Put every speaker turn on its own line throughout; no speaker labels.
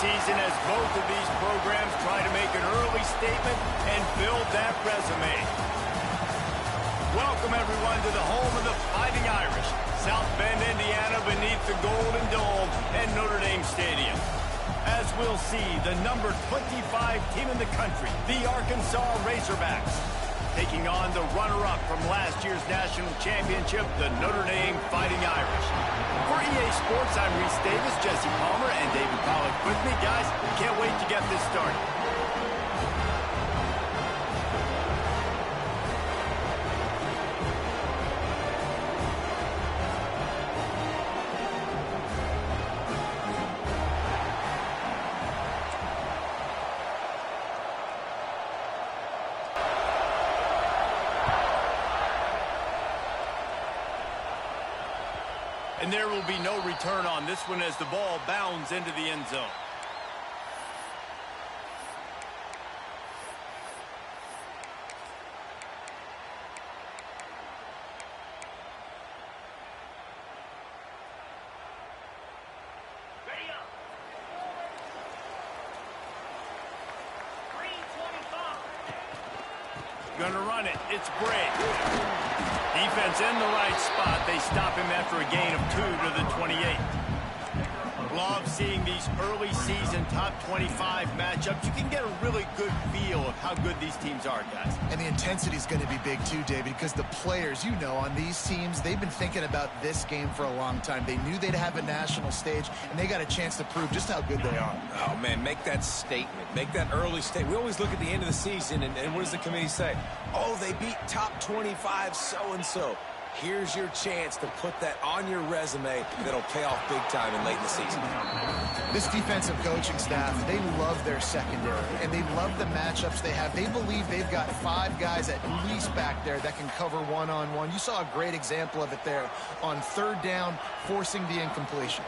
season as both of these programs try to make an early statement and build that resume. Welcome, everyone, to the home of the Fighting Irish, South Bend, Indiana, beneath the Golden Dome at Notre Dame Stadium. As we'll see, the number 25 team in the country, the Arkansas Razorbacks, taking on the runner-up from last year's national championship, the Notre Dame Fighting Irish. For EA Sports, I'm Reese Davis, Jesse Palmer, and David Pollack with me. Guys, can't wait to get this started. And there will be no return on this one as the ball bounds into the end zone. Gonna run it. It's Bray. Defense in the right spot. They stop him after a gain of 2 to the 28. Love seeing these early season top 25 matchups. You can get a really good feel of how good these teams are, guys.
And the intensity is going to be big too, David, because the players, you know, on these teams, they've been thinking about this game for a long time. They knew they'd have a national stage, and they got a chance to prove just how good they are.
Oh, man, make that statement. Make that early statement. We always look at the end of the season, and what does the committee say? Oh, they beat top 25 so-and-so. Here's your chance to put that on your resume that'll pay off big time and late in the season.
This defensive coaching staff, they love their secondary, and they love the matchups they have. They believe they've got 5 guys at least back there that can cover one-on-one. You saw a great example of it there on 3rd down, forcing the incompletion.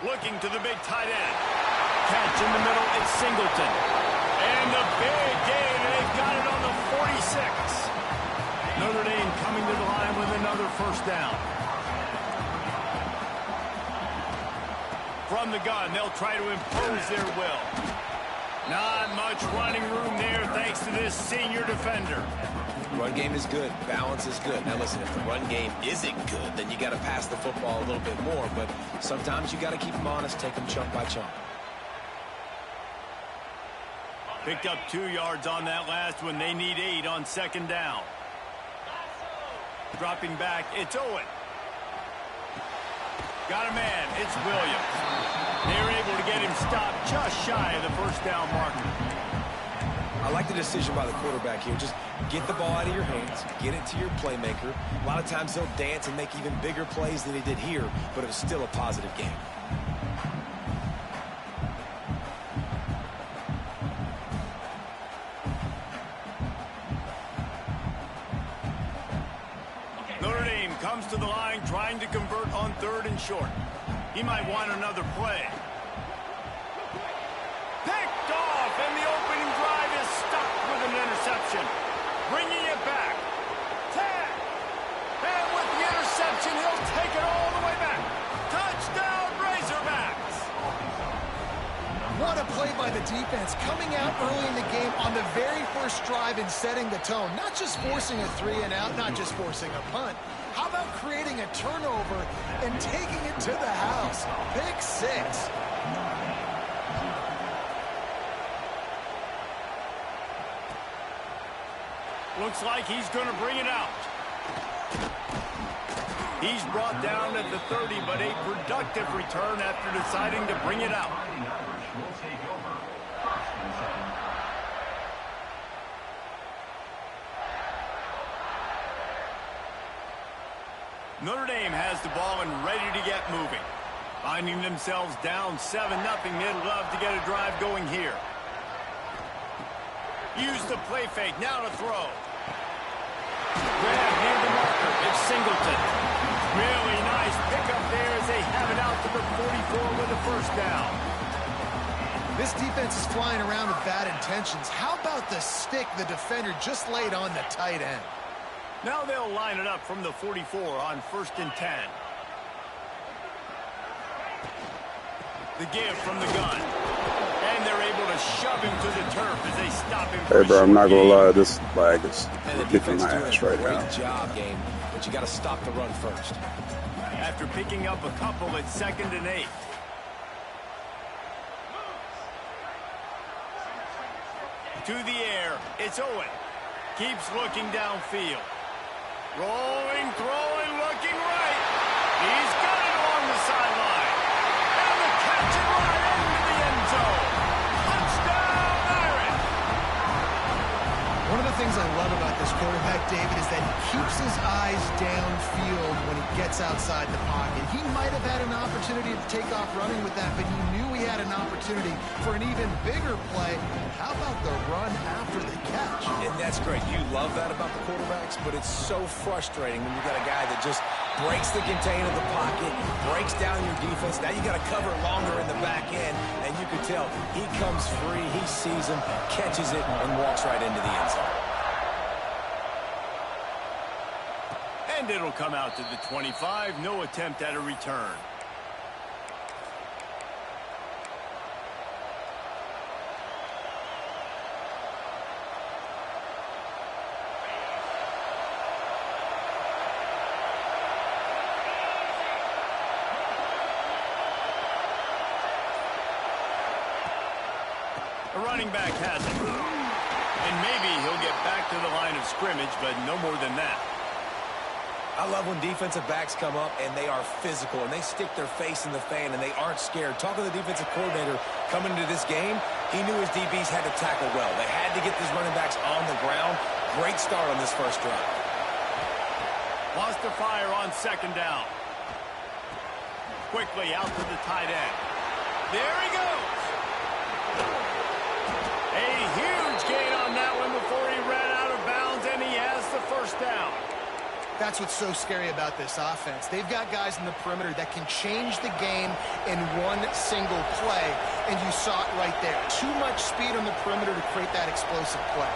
Looking to the big tight end. Catch in the middle, it's Singleton. And the big gain, and they've got it on the 46. Notre Dame coming to the line with another 1st down. From the gun, they'll try to impose their will. Not much running room there thanks to this senior defender.
Run game is good. Balance is good. Now listen, if the run game isn't good, then you got to pass the football a little bit more. But sometimes you got to keep them honest, take them chunk by chunk.
Picked up 2 yards on that last one. They need 8 on 2nd down. Dropping back, it's Owen. Got a man, it's Williams. They're able to get him stopped just shy of the 1st down marker.
I like the decision by the quarterback here. Just get the ball out of your hands, get it to your playmaker. A lot of times he'll dance and make even bigger plays than he did here, but it was still a positive game.
Comes to the line, trying to convert on 3rd and short. He might want another play. Picked off, and the opening drive is stopped with an interception. Bringing it back. Tag. And with the interception, he'll take it all the way back. Touchdown, Razorbacks.
What a play by the defense, coming out early in the game on the very 1st drive and setting the tone. Not just forcing a 3-and-out, not just forcing a punt. How about creating a turnover and taking it to the house? Pick 6.
Looks like he's going to bring it out. He's brought down at the 30, but a productive return after deciding to bring it out. Notre Dame has the ball and ready to get moving. Finding themselves down 7-0, they'd love to get a drive going here. Use the play fake, now to throw. Grab near the marker, it's Singleton. Really nice pickup there as they have it out to the 44 with a 1st down.
This defense is flying around with bad intentions. How about the stick the defender just laid on the tight end?
Now they'll line it up from the 44 on 1st and 10. The give from the gun. And they're able to shove him to the turf as they stop him.
Hey, bro, I'm not going to lie. This flag is kicking my ass right now.
Great job, game. But you got to stop the run first.
After picking up a couple at 2nd and 8. To the air, it's Owen. Keeps looking downfield. Rolling, throwing, looking right. He's got it along the sideline. And the catch it right into the end zone. Touchdown, Irish.
One of the things I love about this quarterback, David, is that he keeps his eyes downfield when he gets outside the pocket. He might have had an opportunity to take off running with that, but he knew he had an opportunity for an even bigger play. How about the run after the catch?
And that's great. You love that about the quarterbacks, but it's so frustrating when you got a guy that just breaks the contain of the pocket, breaks down your defense. Now you got to cover longer in the back end, and you can tell he comes free, he sees him, catches it, and walks right into the end zone.
And it'll come out to the 25. No attempt at a return. The running back has it. And maybe he'll get back to the line of scrimmage, but no more than that.
I love when defensive backs come up and they are physical and they stick their face in the fan and they aren't scared. Talking to the defensive coordinator coming into this game, he knew his DBs had to tackle well. They had to get these running backs on the ground. Great start on this first drive.
Wants to fire on 2nd down. Quickly out to the tight end. There he goes. A huge gain on that one before he ran out of bounds, and he has the first down.
That's what's so scary about this offense. They've got guys in the perimeter that can change the game in one single play, and you saw it right there. Too much speed on the perimeter to create that explosive play.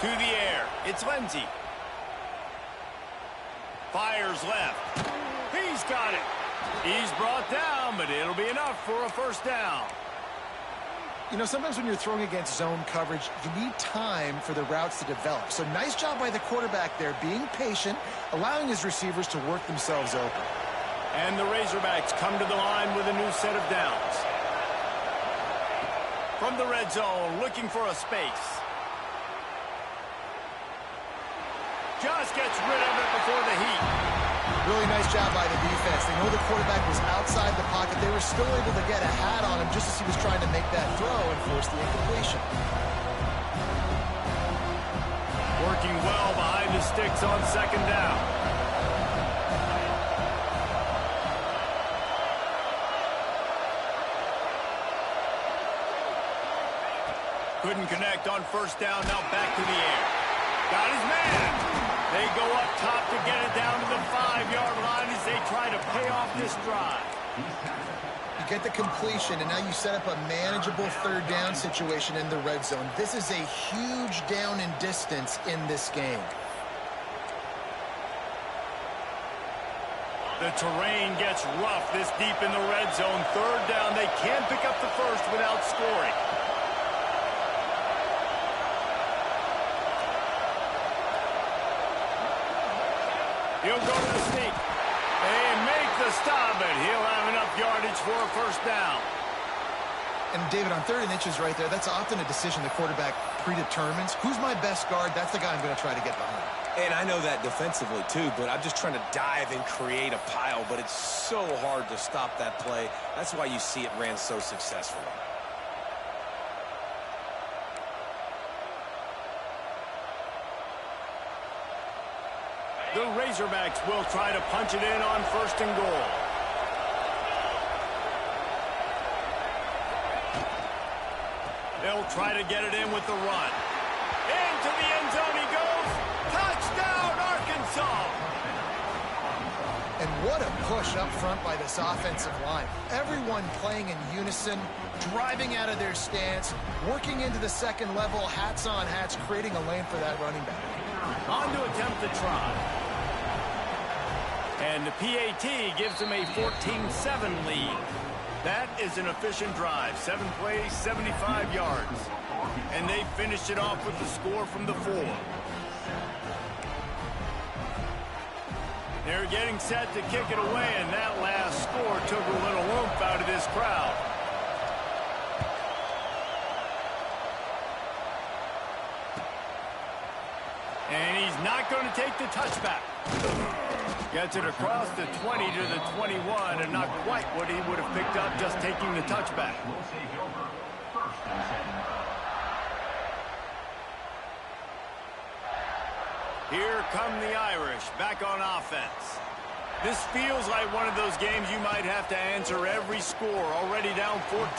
To the air, it's Lindsey. Fires left. He's got it. He's brought down, but it'll be enough for a first down.
You know, sometimes when you're throwing against zone coverage, you need time for the routes to develop. So nice job by the quarterback there, being patient, allowing his receivers to work themselves open.
And the Razorbacks come to the line with a new set of downs. From the red zone, looking for a space. Just gets rid of it before the heat.
Really nice job by the defense. They know the quarterback was outside the pocket. They were still able to get a hat on him just as he was trying to make that throw and force the incompletion.
Working well behind the sticks on 2nd down. Couldn't connect on 1st down. Now back to the air. Got his man. They go up top to get it down to the 5-yard line as they try to pay off this drive.
You get the completion, and now you set up a manageable 3rd down situation in the red zone. This is a huge down in distance in this game.
The terrain gets rough this deep in the red zone. 3rd down. They can't pick up the first without scoring. He'll go to the sneak. They make the stop, but he'll have enough yardage for a first down.
And, David, on 3rd and inches right there, that's often a decision the quarterback predetermines. Who's my best guard? That's the guy I'm going to try to get behind.
And I know that defensively, too, but I'm just trying to dive and create a pile, but it's so hard to stop that play. That's why you see it ran so successfully.
The Razorbacks will try to punch it in on 1st and goal. They'll try to get it in with the run. Into the end zone he goes. Touchdown, Arkansas.
And What a push up front by this offensive line. Everyone playing in unison, driving out of their stance, working into the second level, hats on hats, creating a lane for that running back.
On to attempt the try. And the PAT gives them a 14-7 lead. That is an efficient drive. 7 plays, 75 yards. And they finished it off with the score from the 4. They're getting set to kick it away, and that last score took a little oomph out of this crowd. And he's not going to take the touchback. Gets it across the 20 to the 21, and not quite what he would have picked up just taking the touchback. Here come the Irish back on offense. This feels like one of those games you might have to answer every score, already down 14-7.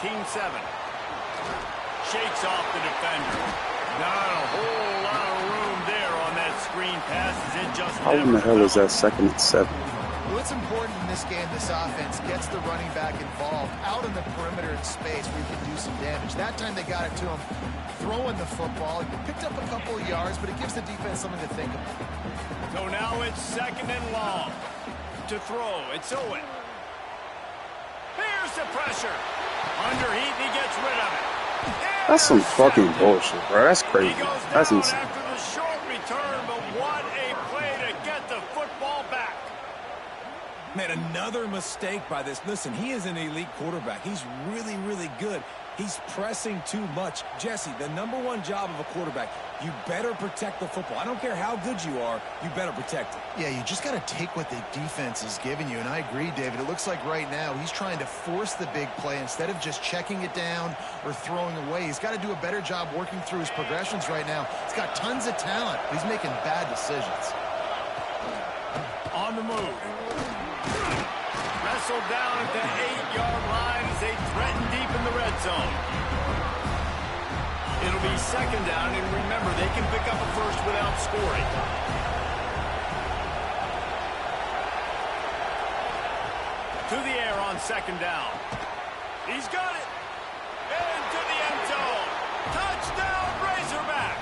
Shakes off the defender. Not a whole lot of room there on that screen pass as it just
How in the hell is that 2nd and 7?
What's important in this game, this offense gets the running back involved out in the perimeter in space where you can do some damage. That time they got it to him throwing the football. He picked up a couple of yards, but it gives the defense something to think about.
So now it's 2nd and long. To throw, it's Owen. Here's the pressure. Underheat, he gets rid of it.
That's some fucking bullshit, bro. That's crazy. That's insane.
After the short return, but what a play to get the football back.
Man, another mistake by this. Listen, he is an elite quarterback. He's really, really good. He's pressing too much. Jesse, the #1 job of a quarterback, you better protect the football. I don't care how good you are, you better protect it.
Yeah, you just got to take what the defense is giving you, and I agree, David. It looks like right now he's trying to force the big play instead of just checking it down or throwing away. He's got to do a better job working through his progressions right now. He's got tons of talent, but he's making bad decisions.
On the move. Wrestled down at the 8-yard line as they threaten deep in the red zone. It'll be 2nd down, and remember, they can pick up a first without scoring. To the air on 2nd down. He's got it. Into the end zone. Touchdown, Razorbacks.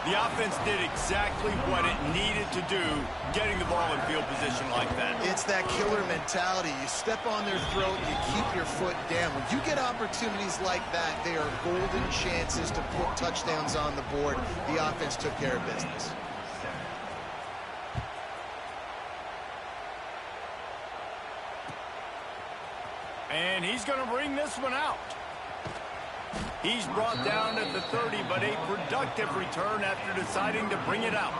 The offense did exactly what it needed to do, getting the ball in field position like that.
It's that killer mentality. You step on their throat, you keep your foot down. When you get opportunities like that, they are golden chances to put touchdowns on the board. The offense took care of business.
And he's going to bring this one out. He's brought down at the 30, but a productive return after deciding to bring it out.